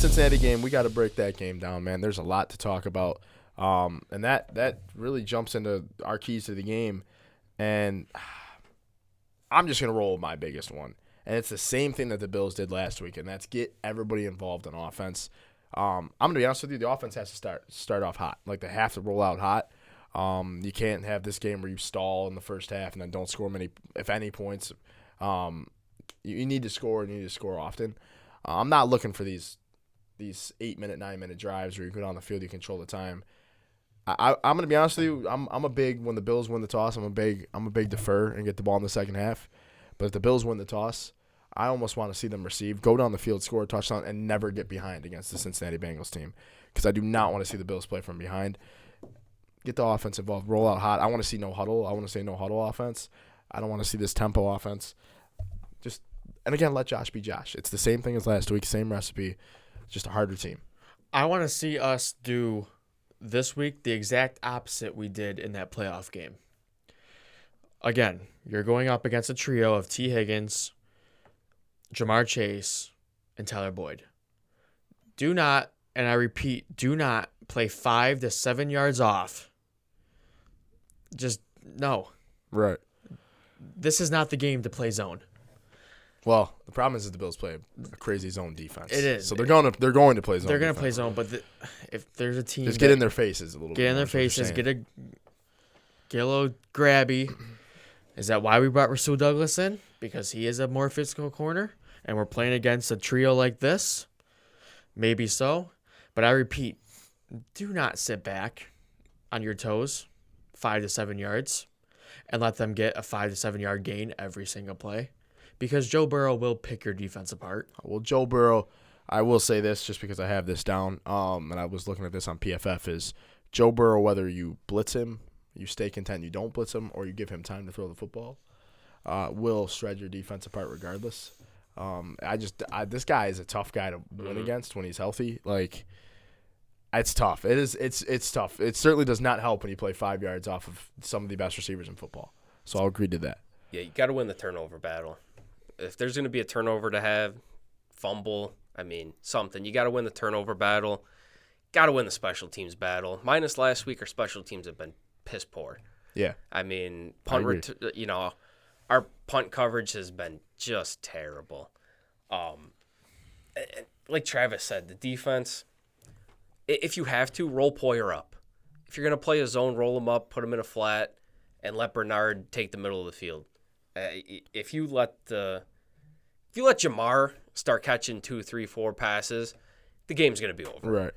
Cincinnati game, we got to break that game down, man. There's a lot to talk about, and that really jumps into our keys to the game. And I'm just gonna roll with my biggest one, and it's the same thing that the Bills did last week, and that's get everybody involved in offense. I'm gonna be honest with you, the offense has to start off hot. Like, they have to roll out hot. You can't have this game where you stall in the first half and then don't score many, if any, points. You need to score, and you need to score often. I'm not looking for these 8-minute, 9-minute drives where you go down the field, you control the time. I'm gonna be honest with you. I'm a big, when the Bills win the toss, I'm a big defer and get the ball in the second half. But if the Bills win the toss, I almost want to see them receive, go down the field, score a touchdown, and never get behind against the Cincinnati Bengals team, because I do not want to see the Bills play from behind. Get the offense involved, roll out hot. I want to see no huddle. I want to see no huddle offense. I don't want to see this tempo offense. And again, let Josh be Josh. It's the same thing as last week, same recipe, just a harder team. I want to see us do this week the exact opposite we did in that playoff game. Again, you're going up against a trio of T. Higgins, Jamar Chase, and Tyler Boyd. Do not, and I repeat, do not play 5 to 7 yards off. Just no. Right. This is not the game to play zone. Well, the problem is that the Bills play a crazy zone defense. It is. So they're going to play zone. They're going to play zone, but if there's a team, just get in their faces a little bit. Get in their faces. Get a little grabby. Is that why we brought Rasul Douglas in? Because he is a more physical corner, and we're playing against a trio like this? Maybe so. But I repeat, do not sit back on your toes 5 to 7 yards and let them get a 5 to 7 yard gain every single play. Because Joe Burrow will pick your defense apart. Well, Joe Burrow, I will say this just because I have this down, and I was looking at this on PFF, is Joe Burrow, whether you blitz him, you stay content, you don't blitz him, or you give him time to throw the football, will shred your defense apart regardless. This guy is a tough guy to win against when he's healthy. Like, it's tough. It's tough. It certainly does not help when you play 5 yards off of some of the best receivers in football. So I'll agree to that. Yeah, you got to win the turnover battle. If there's going to be a turnover to have, fumble, something. You got to win the turnover battle. Got to win the special teams battle. Minus last week, our special teams have been piss poor. Yeah. Our punt coverage has been just terrible. Like Travis said, the defense, if you have to, roll Poyer up. If you're going to play a zone, roll him up, put him in a flat, and let Bernard take the middle of the field. If you let Jamar start catching 2, 3, 4 passes, the game's going to be over. Right.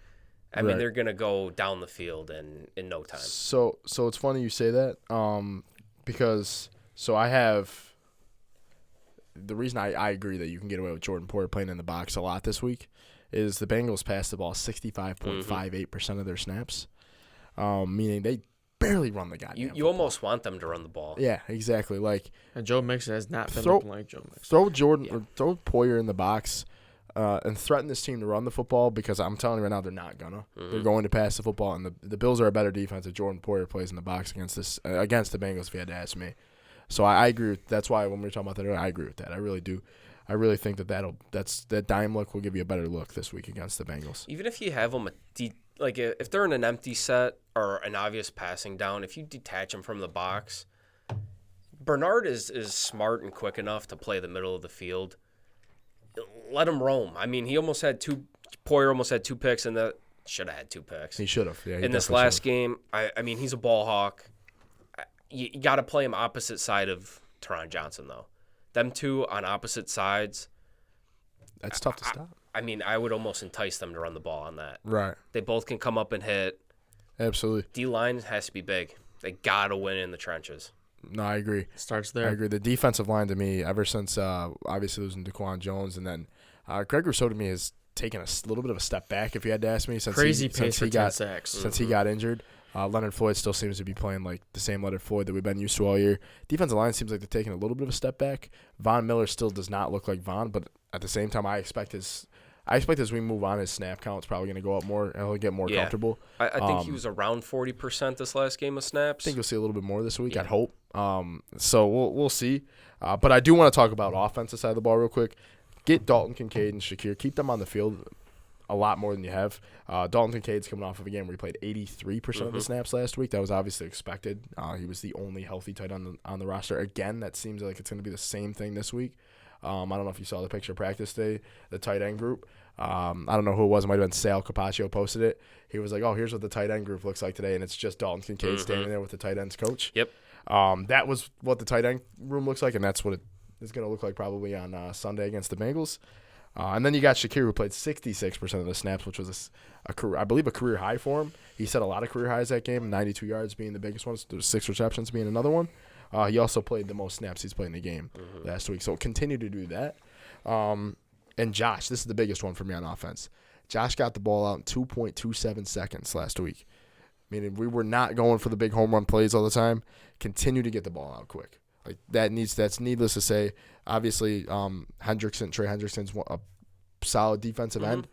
They're going to go down the field in no time. So it's funny you say that, because I have the reason I agree that you can get away with Jordan Poyer playing in the box a lot this week is the Bengals passed the ball 65.58% of their snaps, meaning they barely run the goddamn You almost want them to run the ball. Yeah, exactly. Like, and Joe Mixon has not been looking like Joe Mixon. Throw Jordan or throw Poyer in the box and threaten this team to run the football, because I'm telling you right now they're not gonna. They're going to pass the football, and the Bills are a better defense if Jordan Poyer plays in the box against the Bengals, if you had to ask me. So I agree with that's why when we were talking about that, I agree with that. I really do. I really think that dime look will give you a better look this week against the Bengals. Even if you have them if they're in an empty set or an obvious passing down, if you detach them from the box, Bernard is smart and quick enough to play the middle of the field. Let him roam. Poyer almost had 2 picks, and that should have had 2 picks. He should have. Yeah. In this last game, he's a ball hawk. You got to play him opposite side of Teron Johnson, though. Them two on opposite sides. That's tough to stop. I would almost entice them to run the ball on that. Right. They both can come up and hit. Absolutely. D-line has to be big. They got to win in the trenches. No, I agree. Starts there. I agree. The defensive line, to me, ever since obviously losing Daquan Jones, and then Greg Rousseau, to me, has taken a little bit of a step back, if you had to ask me. Since Crazy pace for 10 sacks. Since he got injured. Leonard Floyd still seems to be playing like the same Leonard Floyd that we've been used to all year. Defensive line seems like they're taking a little bit of a step back. Von Miller still does not look like Von, but at the same time, I expect as we move on, his snap count's probably going to go up more, and he'll get more comfortable. I think he was around 40% this last game of snaps. I think you'll see a little bit more this week, I'd hope. So we'll see. But I do want to talk about offensive side of the ball real quick. Get Dalton Kincaid and Shakir. Keep them on the field. a lot more than you have. Dalton Kincaid's coming off of a game where he played 83% of the snaps last week. That was obviously expected. He was the only healthy tight end on the roster. Again, that seems like it's going to be the same thing this week. I don't know if you saw the picture of practice day, the tight end group. I don't know who it was. It might have been Sal Capaccio posted it. He was like, oh, here's what the tight end group looks like today, and it's just Dalton Kincaid standing there with the tight ends coach. Yep. That was what the tight end room looks like, and that's what it is going to look like probably on Sunday against the Bengals. And then you got Shakir, who played 66% of the snaps, which was a career, I believe, a career high for him. He set a lot of career highs that game, 92 yards being the biggest one, 6 receptions being another one. He also played the most snaps he's played in the game last week, so continue to do that. And Josh, this is the biggest one for me on offense. Josh got the ball out in 2.27 seconds last week. Meaning we were not going for the big home run plays all the time. Continue to get the ball out quick. Like that's needless to say. Obviously, Trey Hendrickson's a solid defensive end.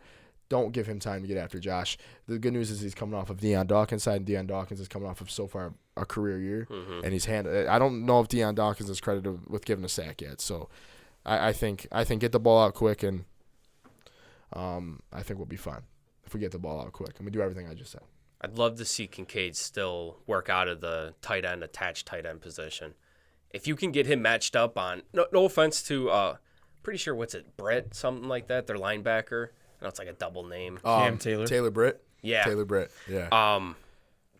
Don't give him time to get after Josh. The good news is he's coming off of Deion Dawkins' side, and Deion Dawkins is coming off of so far a career year, and he's I don't know if Deion Dawkins is credited with giving a sack yet. So I think get the ball out quick, and I think we'll be fine if we get the ball out quick and we do everything I just said. I'd love to see Kincaid still work out of the attached tight end position. If you can get him matched up on, no offense to, pretty sure, Britt, something like that, their linebacker. I know it's like a double name. Cam Taylor. Taylor Britt? Yeah. Taylor Britt, yeah.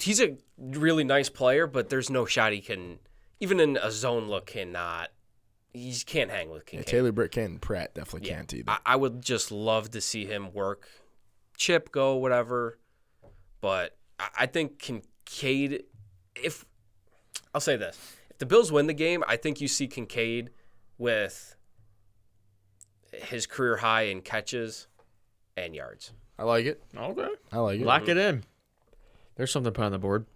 He's a really nice player, but there's no shot he can, even in a zone look, he can't hang with Kincaid. Yeah, Taylor Britt can, Pratt definitely can't either. I would just love to see him work, chip, go, whatever. But I think Kincaid, I'll say this. If the Bills win the game, I think you see Kincaid with his career high in catches and yards. I like it. Okay. I like it. Lock it in. There's something to put on the board.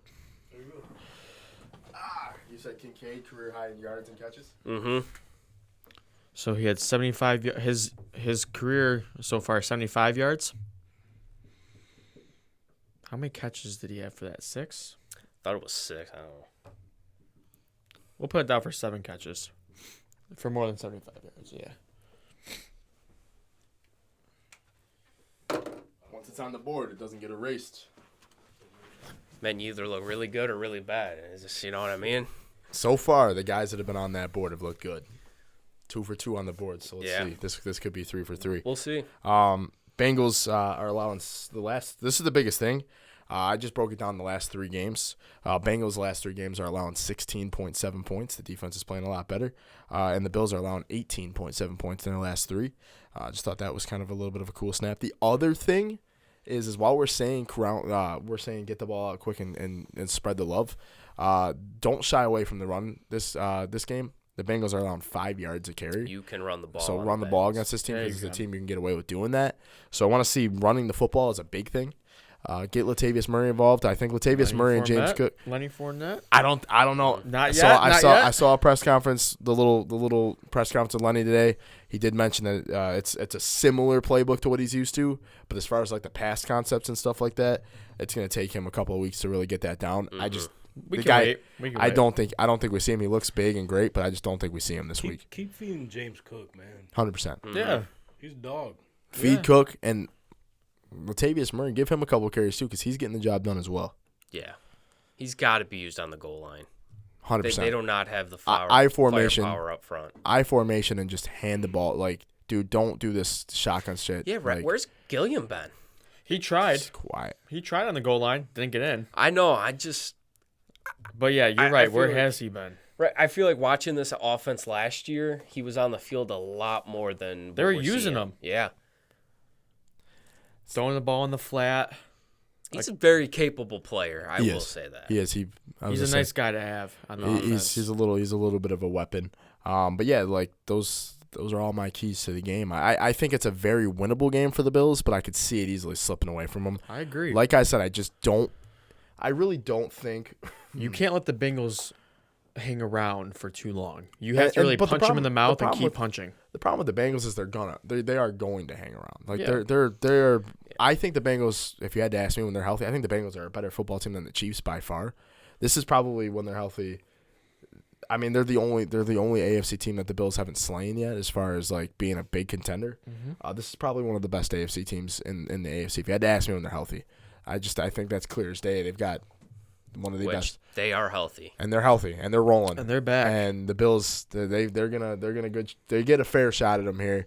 You said Kincaid career high in yards and catches? Mm-hmm. So he had 75. His career so far 75 yards. How many catches did he have for that? 6? Thought it was 6. I don't know. We'll put it down for 7 catches. For more than 75 yards, yeah. Once it's on the board, it doesn't get erased. Men either look really good or really bad. It's just, you know what I mean? So far, the guys that have been on that board have looked good. 2 for 2 on the board, so let's see. This could be 3 for 3. We'll see. Bengals are allowing the last. This is the biggest thing. I just broke it down the last 3 games. Bengals' last 3 games are allowing 16.7 points. The defense is playing a lot better. And the Bills are allowing 18.7 points in their last 3. Just thought that was kind of a little bit of a cool snap. The other thing is while we're saying get the ball out quick and spread the love, don't shy away from the run this game. The Bengals are allowing 5 yards a carry. You can run the ball. So run the ball against this team because it's a team you can get away with doing that. So I want to see running the football as a big thing. Get Latavius Murray involved. I think Latavius Murray and James Cook. Lenny Fournette. I don't know. Not yet. I saw a press conference. The little press conference with Lenny today. He did mention that it's a similar playbook to what he's used to. But as far as like the pass concepts and stuff like that, it's going to take him a couple of weeks to really get that down. Mm-hmm. I don't think we see him. He looks big and great, but I just don't think we see him this week. Keep feeding James Cook, man. 100%. Yeah, He's a dog. Feed Cook and Latavius Murray. Give him a couple of carries too, because he's getting the job done as well. Yeah, he's got to be used on the goal line. 100%. They do not have the firepower up front. I formation and just hand the ball. Like, dude, don't do this shotgun shit. Yeah, right. Like, Where's Gilliam been? he tried. just quiet. He tried on the goal line, didn't get in. I know. But yeah, you're I right. feel Where like- has he been? Right, I feel like watching this offense last year, he was on the field a lot more than They were what we're using seeing. him. Yeah, Throwing the ball in the flat. he's a very capable player. I He will is. say that. He is. He's a nice guy to have on the offense. He's a little bit of a weapon. But yeah, like those are all my keys to the game. I think it's a very winnable game for the Bills, but I could see it easily slipping away from them. I agree. Like I said, I really don't think You can't let the Bengals hang around for too long. You have to really but the punch them in the mouth and problem keep with- punching. the problem with the Bengals is they are going to hang around. Like Yeah. they're I think the Bengals, if you had to ask me when they're healthy, I think the Bengals are a better football team than the Chiefs by far. This is probably when they're healthy I mean, they're the only AFC team that the Bills haven't slain yet, as far as like being a big contender. This is probably one of the best AFC teams in the AFC. If you had to ask me when they're healthy, I think that's clear as day. They've got one of the best. They are healthy, and they're healthy, and they're rolling, And they're back. And the Bills, they get a fair shot at them here.